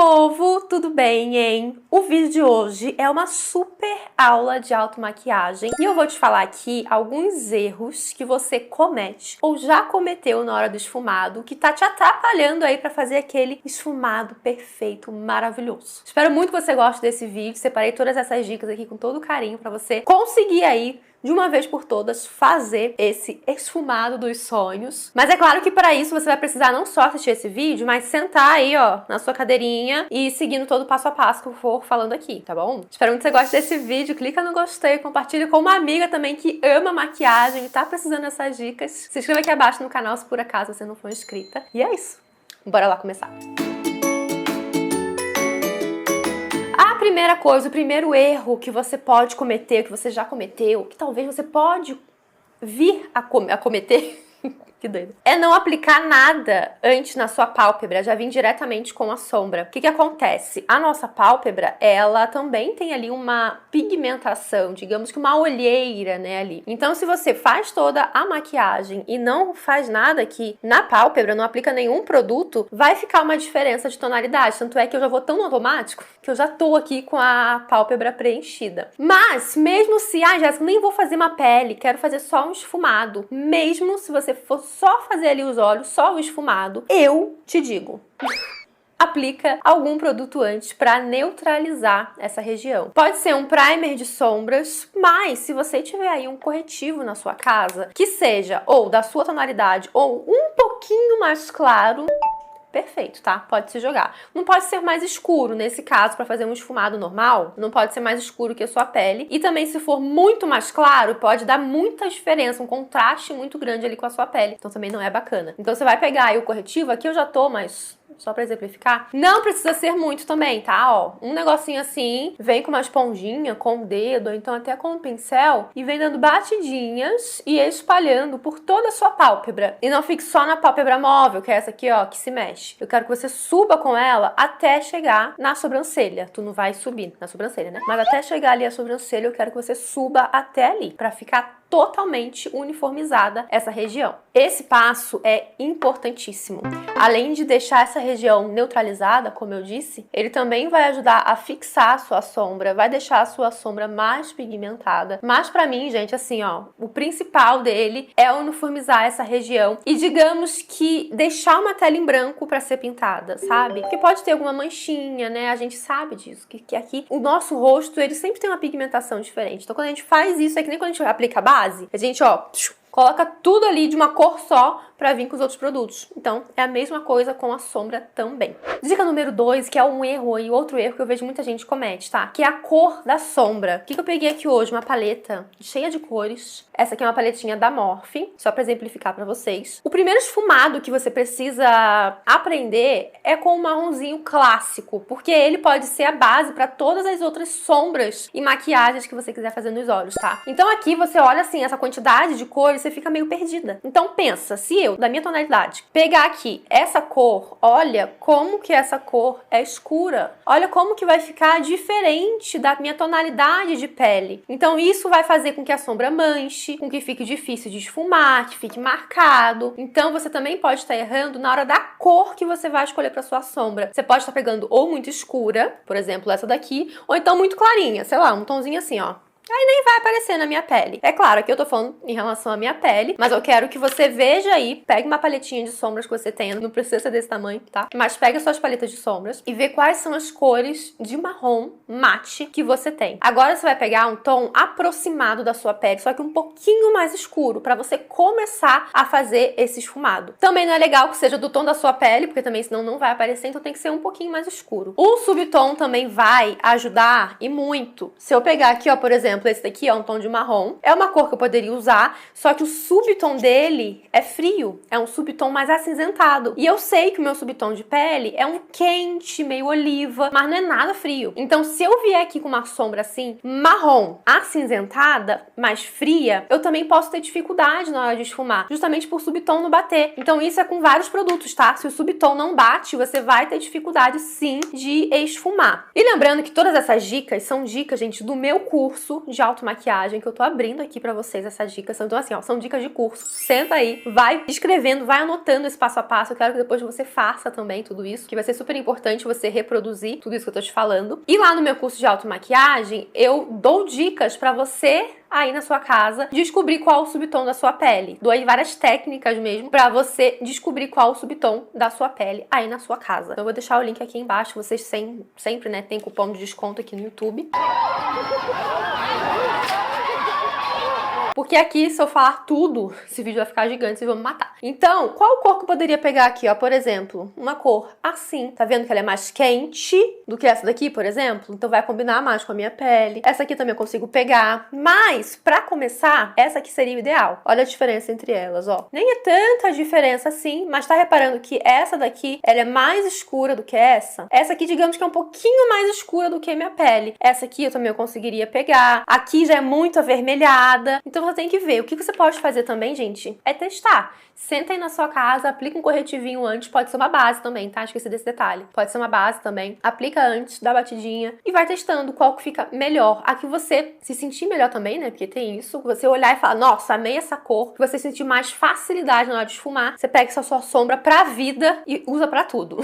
povo, tudo bem, hein? O vídeo de hoje é uma super aula de automaquiagem e eu vou te falar aqui alguns erros que você comete ou já cometeu na hora do esfumado que tá te atrapalhando aí pra fazer aquele esfumado perfeito, maravilhoso. Espero muito que você goste desse vídeo, separei todas essas dicas aqui com todo carinho pra você conseguir aí de uma vez por todas, fazer esse esfumado dos sonhos. Mas é claro que para isso você vai precisar não só assistir esse vídeo, mas sentar aí, ó, na sua cadeirinha e seguindo todo o passo a passo que eu for falando aqui, tá bom? Espero muito que você goste desse vídeo, clica no gostei, compartilha com uma amiga também que ama maquiagem e tá precisando dessas dicas. Se inscreva aqui abaixo no canal se por acaso você não for inscrita. E é isso, bora lá começar. Primeira coisa, o primeiro erro que você pode cometer, que você já cometeu, que talvez você pode vir a cometer, que doido, é não aplicar nada antes na sua pálpebra, já vim diretamente com a sombra. O que acontece? A nossa pálpebra, ela também tem ali uma pigmentação, digamos que uma olheira, né, ali. Então, se você faz toda a maquiagem e não faz nada aqui na pálpebra, não aplica nenhum produto, vai ficar uma diferença de tonalidade. Tanto é que eu já vou tão no automático que eu já tô aqui com a pálpebra preenchida. Mas, mesmo se, Jéssica, nem vou fazer uma pele, quero fazer só um esfumado, mesmo se você for só fazer ali os olhos, só o esfumado, eu te digo, aplica algum produto antes para neutralizar essa região. Pode ser um primer de sombras, mas se você tiver aí um corretivo na sua casa, que seja ou da sua tonalidade ou um pouquinho mais claro, perfeito, tá? Pode se jogar. Não pode ser mais escuro, nesse caso, para fazer um esfumado normal, não pode ser mais escuro que a sua pele. E também, se for muito mais claro, pode dar muita diferença, um contraste muito grande ali com a sua pele. Então também não é bacana. Então você vai pegar aí o corretivo, aqui eu já tô, mas só pra exemplificar, não precisa ser muito também, tá? Ó, um negocinho assim, vem com uma esponjinha, com o dedo, ou então até com um pincel, e vem dando batidinhas e espalhando por toda a sua pálpebra. E não fique só na pálpebra móvel, que é essa aqui, ó, que se mexe. Eu quero que você suba com ela até chegar na sobrancelha. Tu não vai subir na sobrancelha, né? Mas até chegar ali a sobrancelha, eu quero que você suba até ali, pra ficar totalmente uniformizada essa região. Esse passo é importantíssimo. Além de deixar essa região neutralizada, como eu disse, ele também vai ajudar a fixar a sua sombra, vai deixar a sua sombra mais pigmentada. Mas pra mim, gente, assim, ó, o principal dele é uniformizar essa região e digamos que deixar uma tela em branco pra ser pintada, sabe? Porque pode ter alguma manchinha, né? A gente sabe disso, que aqui o nosso rosto, ele sempre tem uma pigmentação diferente. Então quando a gente faz isso, é que nem quando a gente aplica base, a gente, ó, coloca tudo ali de uma cor só pra vir com os outros produtos. Então, é a mesma coisa com a sombra também. Dica número 2, que é um erro e outro erro que eu vejo muita gente comete, tá? Que é a cor da sombra. O que eu peguei aqui hoje? Uma paleta cheia de cores. Essa aqui é uma paletinha da Morphe, só pra exemplificar pra vocês. O primeiro esfumado que você precisa aprender é com um marronzinho clássico, porque ele pode ser a base pra todas as outras sombras e maquiagens que você quiser fazer nos olhos, tá? Então aqui você olha assim, essa quantidade de cores, você fica meio perdida. Então pensa, se eu, da minha tonalidade, pegar aqui essa cor, olha como que essa cor é escura. Olha como que vai ficar diferente da minha tonalidade de pele. Então isso vai fazer com que a sombra manche, com que fique difícil de esfumar, que fique marcado. Então você também pode estar errando na hora da cor que você vai escolher para sua sombra. Você pode estar pegando ou muito escura, por exemplo, essa daqui, ou então muito clarinha, sei lá, um tomzinho assim, ó. Aí nem vai aparecer na minha pele. É claro que eu tô falando em relação à minha pele, mas eu quero que você veja aí, pegue uma paletinha de sombras que você tenha, não precisa ser desse tamanho, tá? Mas pegue as suas paletas de sombras e vê quais são as cores de marrom mate que você tem. Agora você vai pegar um tom aproximado da sua pele, só que um pouquinho mais escuro, pra você começar a fazer esse esfumado. Também não é legal que seja do tom da sua pele, porque também senão não vai aparecer, então tem que ser um pouquinho mais escuro. O subtom também vai ajudar e muito. Se eu pegar aqui, ó, por exemplo, esse daqui é um tom de marrom. É uma cor que eu poderia usar, só que o subtom dele é frio. É um subtom mais acinzentado. E eu sei que o meu subtom de pele é um quente, meio oliva, mas não é nada frio. Então, se eu vier aqui com uma sombra assim, marrom, acinzentada, mais fria, eu também posso ter dificuldade na hora de esfumar, justamente por subtom não bater. Então, isso é com vários produtos, tá? Se o subtom não bate, você vai ter dificuldade, sim, de esfumar. E lembrando que todas essas dicas são dicas, gente, do meu curso curso de automaquiagem que eu tô abrindo aqui pra vocês essas dicas. Então assim, ó, são dicas de curso. Senta aí, vai escrevendo, vai anotando esse passo a passo. Eu quero que depois você faça também tudo isso, que vai ser super importante você reproduzir tudo isso que eu tô te falando. E lá no meu curso de automaquiagem, eu dou dicas pra você aí na sua casa descobrir qual o subtom da sua pele. Dou aí várias técnicas mesmo pra você descobrir qual o subtom da sua pele aí na sua casa. Então eu vou deixar o link aqui embaixo, vocês sempre, né, tem cupom de desconto aqui no YouTube. Porque aqui, se eu falar tudo, esse vídeo vai ficar gigante, vocês vão me matar. Então, qual cor que eu poderia pegar aqui, ó? Por exemplo, uma cor assim. Tá vendo que ela é mais quente do que essa daqui, por exemplo? Então vai combinar mais com a minha pele. Essa aqui também eu consigo pegar. Mas, pra começar, essa aqui seria o ideal. Olha a diferença entre elas, ó. Nem é tanta diferença assim, mas tá reparando que essa daqui, ela é mais escura do que essa? Essa aqui, digamos que é um pouquinho mais escura do que a minha pele. Essa aqui eu também conseguiria pegar. Aqui já é muito avermelhada. Então você tem que ver. O que você pode fazer também, gente, é testar. Senta aí na sua casa, aplica um corretivinho antes, pode ser uma base também, tá? Esqueci desse detalhe. Pode ser uma base também. Aplica antes, dá batidinha e vai testando qual que fica melhor. A que você se sentir melhor também, né? Porque tem isso, você olhar e falar, nossa, amei essa cor. Que você sentir mais facilidade na hora de esfumar, você pega essa sua sombra pra vida e usa pra tudo.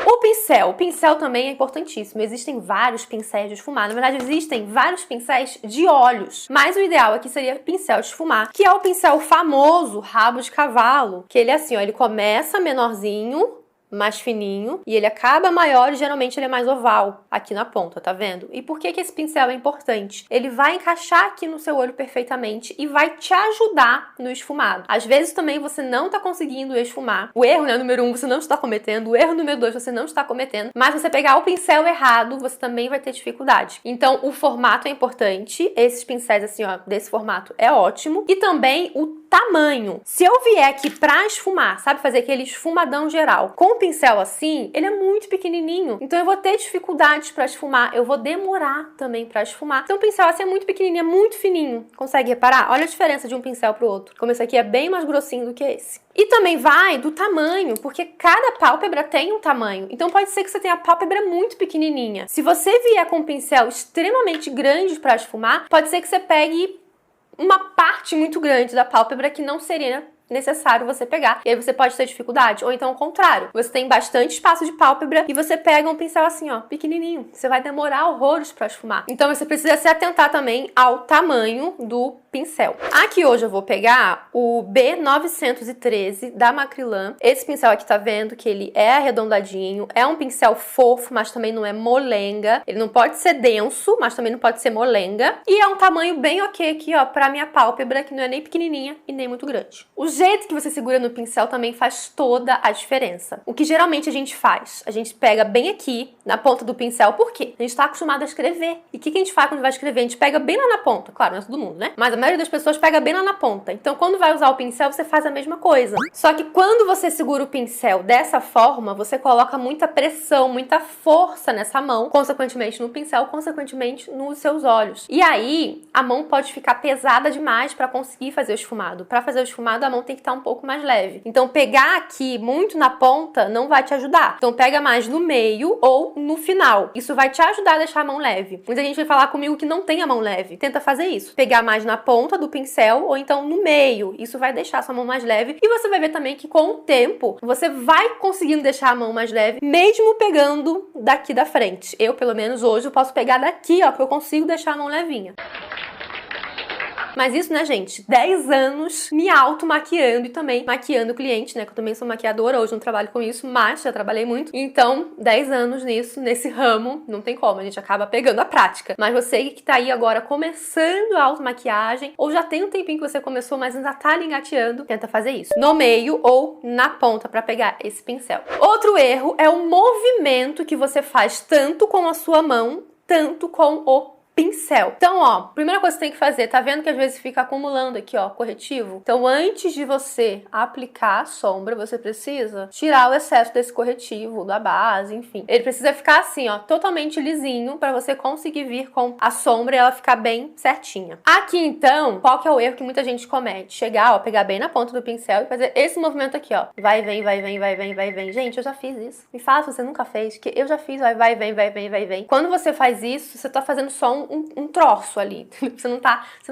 O pincel também é importantíssimo. Existem vários pincéis de esfumar. Na verdade, existem vários pincéis de olhos. Mas o ideal aqui seria pincel de esfumar, que é o pincel famoso rabo de cavalo. Que ele é assim, ó, ele começa menorzinho, mais fininho, e ele acaba maior e geralmente ele é mais oval aqui na ponta, tá vendo? E por que esse pincel é importante? Ele vai encaixar aqui no seu olho perfeitamente e vai te ajudar no esfumado. Às vezes também você não tá conseguindo esfumar. O erro, né, número 1, você não está cometendo. O erro número 2, você não está cometendo. Mas você pegar o pincel errado, você também vai ter dificuldade. Então, o formato é importante. Esses pincéis, assim, ó, desse formato é ótimo. E também o tamanho. Se eu vier aqui pra esfumar, sabe, fazer aquele esfumadão geral, com o pincel assim, ele é muito pequenininho. Então eu vou ter dificuldades pra esfumar, eu vou demorar também pra esfumar. Então o pincel assim é muito pequenininho, é muito fininho. Consegue reparar? Olha a diferença de um pincel pro outro. Como esse aqui é bem mais grossinho do que esse. E também vai do tamanho, porque cada pálpebra tem um tamanho. Então pode ser que você tenha a pálpebra muito pequenininha. Se você vier com um pincel extremamente grande pra esfumar, pode ser que você pegue uma parte muito grande da pálpebra que não seria necessário você pegar. E aí você pode ter dificuldade. Ou então o contrário. Você tem bastante espaço de pálpebra e você pega um pincel assim, ó, pequenininho. Você vai demorar horrores pra esfumar. Então você precisa se atentar também ao tamanho do pincel. Aqui hoje eu vou pegar o B913 da Macrylan. Esse pincel aqui tá vendo que ele é arredondadinho. É um pincel fofo, mas também não é molenga. Ele não pode ser denso, mas também não pode ser molenga. E é um tamanho bem ok aqui, ó, pra minha pálpebra, que não é nem pequenininha e nem muito grande. O jeito que você segura no pincel também faz toda a diferença. O que geralmente a gente faz? A gente pega bem aqui, na ponta do pincel. Por quê? A gente tá acostumado a escrever. E o que a gente faz quando vai escrever? A gente pega bem lá na ponta. Claro, não é todo mundo, né? Mas a maioria das pessoas pega bem lá na ponta. Então, quando vai usar o pincel, você faz a mesma coisa. Só que quando você segura o pincel dessa forma, você coloca muita pressão, muita força nessa mão, consequentemente no pincel, consequentemente nos seus olhos. E aí, a mão pode ficar pesada demais para conseguir fazer o esfumado. Para fazer o esfumado, a mão tem que estar um pouco mais leve. Então, pegar aqui muito na ponta não vai te ajudar. Então, pega mais no meio ou no final. Isso vai te ajudar a deixar a mão leve. Muita gente vai falar comigo que não tem a mão leve. Tenta fazer isso. Pegar mais na ponta do pincel ou então no meio. Isso vai deixar a sua mão mais leve. E você vai ver também que com o tempo, você vai conseguindo deixar a mão mais leve, mesmo pegando daqui da frente. Eu, pelo menos hoje, eu posso pegar daqui, ó, que eu consigo deixar a mão levinha. Mas isso, né, gente? 10 anos me auto-maquiando e também maquiando o cliente, né? Que eu também sou maquiadora, hoje não trabalho com isso, mas já trabalhei muito. Então, 10 anos nisso, nesse ramo, não tem como, a gente acaba pegando a prática. Mas você que tá aí agora começando a auto-maquiagem, ou já tem um tempinho que você começou, mas ainda tá ali engateando, tenta fazer isso. No meio ou na ponta pra pegar esse pincel. Outro erro é o movimento que você faz tanto com a sua mão, tanto com o pincel. Então, ó, primeira coisa que você tem que fazer, tá vendo que às vezes fica acumulando aqui, ó, corretivo? Então, antes de você aplicar a sombra, você precisa tirar o excesso desse corretivo, da base, enfim. Ele precisa ficar assim, ó, totalmente lisinho pra você conseguir vir com a sombra e ela ficar bem certinha. Aqui, então, qual que é o erro que muita gente comete? Chegar, ó, pegar bem na ponta do pincel e fazer esse movimento aqui, ó. Vai, vem, vai, vem, vai, vem, vai, vem. Gente, eu já fiz isso. Me fala se você nunca fez, que eu já fiz, vai, vem, vai, vem, vai, vem. Quando você faz isso, você tá fazendo só um troço ali. Você não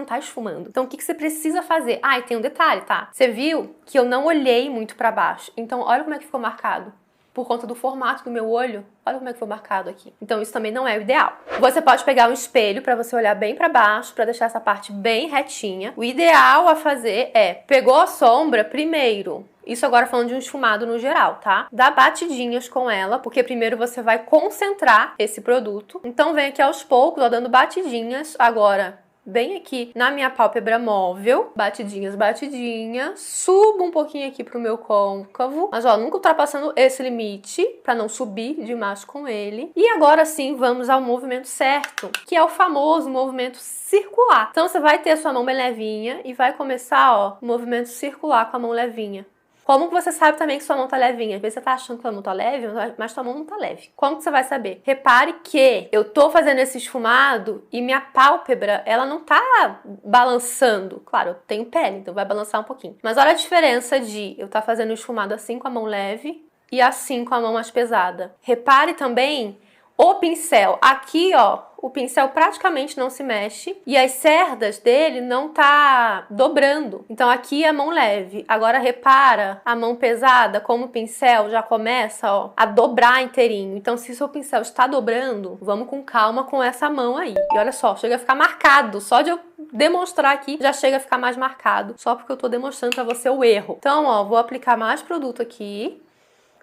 tá esfumando. Então, o que você precisa fazer? Ah, e tem um detalhe, tá? Você viu que eu não olhei muito pra baixo. Então, olha como é que ficou marcado. Por conta do formato do meu olho, olha como é que foi marcado aqui. Então isso também não é o ideal. Você pode pegar um espelho para você olhar bem para baixo, para deixar essa parte bem retinha. O ideal a fazer é, pegou a sombra primeiro. Isso agora falando de um esfumado no geral, tá? Dá batidinhas com ela, porque primeiro você vai concentrar esse produto. Então vem aqui aos poucos, ó, dando batidinhas. Agora, bem aqui na minha pálpebra móvel, batidinhas, batidinhas, subo um pouquinho aqui pro meu côncavo, mas ó, nunca ultrapassando esse limite, pra não subir demais com ele. E agora sim, vamos ao movimento certo, que é o famoso movimento circular. Então você vai ter a sua mão bem levinha e vai começar, ó, o movimento circular com a mão levinha. Como que você sabe também que sua mão tá levinha? Às vezes você tá achando que sua mão tá leve, mas sua mão não tá leve. Como que você vai saber? Repare que eu tô fazendo esse esfumado e minha pálpebra, ela não tá balançando. Claro, eu tenho pele, então vai balançar um pouquinho. Mas olha a diferença de eu tá fazendo o esfumado assim com a mão leve e assim com a mão mais pesada. Repare também o pincel. Aqui, ó, o pincel praticamente não se mexe e as cerdas dele não tá dobrando. Então aqui é a mão leve. Agora repara a mão pesada, como o pincel já começa, ó, a dobrar inteirinho. Então se o seu pincel está dobrando, vamos com calma com essa mão aí. E olha só, chega a ficar marcado. Só de eu demonstrar aqui, já chega a ficar mais marcado. Só porque eu tô demonstrando pra você o erro. Então, ó, vou aplicar mais produto aqui.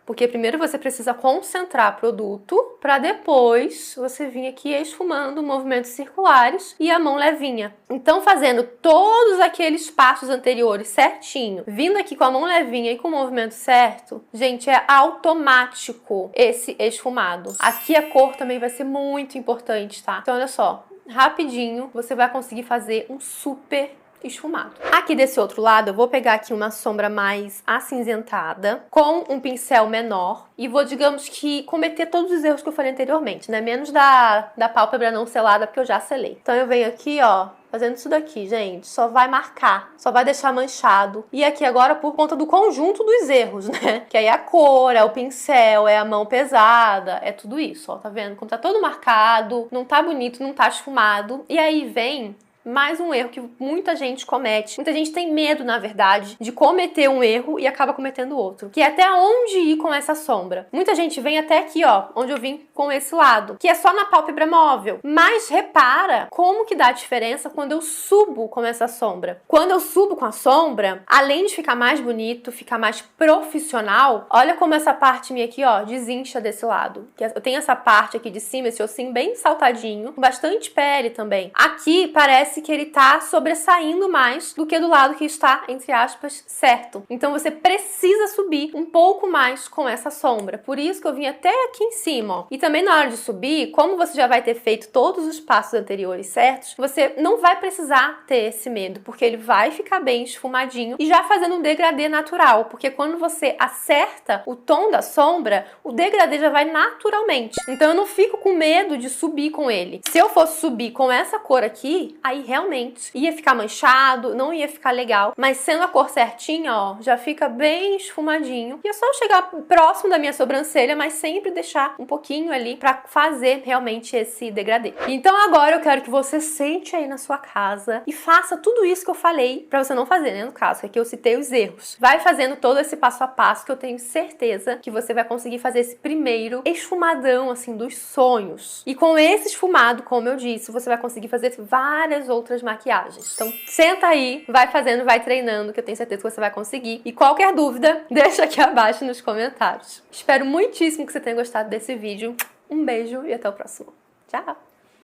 Porque primeiro você precisa concentrar produto para depois você vir aqui esfumando movimentos circulares e a mão levinha. Então fazendo todos aqueles passos anteriores certinho, vindo aqui com a mão levinha e com o movimento certo, gente, é automático esse esfumado. Aqui a cor também vai ser muito importante, tá? Então olha só, rapidinho você vai conseguir fazer um super esfumado. Aqui desse outro lado eu vou pegar aqui uma sombra mais acinzentada com um pincel menor e vou, digamos que, cometer todos os erros que eu falei anteriormente, né? Menos da pálpebra não selada, porque eu já selei. Então eu venho aqui, ó, fazendo isso daqui, gente, só vai marcar, só vai deixar manchado. E aqui agora por conta do conjunto dos erros, né? Que aí é a cor, é o pincel, é a mão pesada, é tudo isso, ó, tá vendo? Como tá todo marcado, não tá bonito, não tá esfumado. E aí vem mais um erro que muita gente comete. Muita gente tem medo, na verdade, de cometer um erro e acaba cometendo outro. Que é até onde ir com essa sombra. Muita gente vem até aqui, ó, onde eu vim com esse lado, que é só na pálpebra móvel. Mas repara como que dá a diferença quando eu subo com essa sombra. Quando eu subo com a sombra, além de ficar mais bonito, ficar mais profissional, olha como essa parte minha aqui, ó, desincha desse lado. Eu tenho essa parte aqui de cima, esse ossinho bem saltadinho, com bastante pele também. Aqui parece que ele tá sobressaindo mais do que do lado que está, entre aspas, certo. Então você precisa subir um pouco mais com essa sombra. Por isso que eu vim até aqui em cima, ó. E também na hora de subir, como você já vai ter feito todos os passos anteriores certos, você não vai precisar ter esse medo, porque ele vai ficar bem esfumadinho e já fazendo um degradê natural, porque quando você acerta o tom da sombra, o degradê já vai naturalmente. Então eu não fico com medo de subir com ele. Se eu fosse subir com essa cor aqui, aí realmente ia ficar manchado, não ia ficar legal, mas sendo a cor certinha, ó, já fica bem esfumadinho. E é só chegar próximo da minha sobrancelha, mas sempre deixar um pouquinho ali pra fazer realmente esse degradê. Então agora eu quero que você sente aí na sua casa e faça tudo isso que eu falei pra você não fazer, né, no caso, é que eu citei os erros. Vai fazendo todo esse passo a passo que eu tenho certeza que você vai conseguir fazer esse primeiro esfumadão, assim, dos sonhos. E com esse esfumado, como eu disse, você vai conseguir fazer várias outras maquiagens. Então senta aí, vai fazendo, vai treinando, que eu tenho certeza que você vai conseguir. E qualquer dúvida, deixa aqui abaixo nos comentários. Espero muitíssimo que você tenha gostado desse vídeo. Um beijo e até o próximo. Tchau!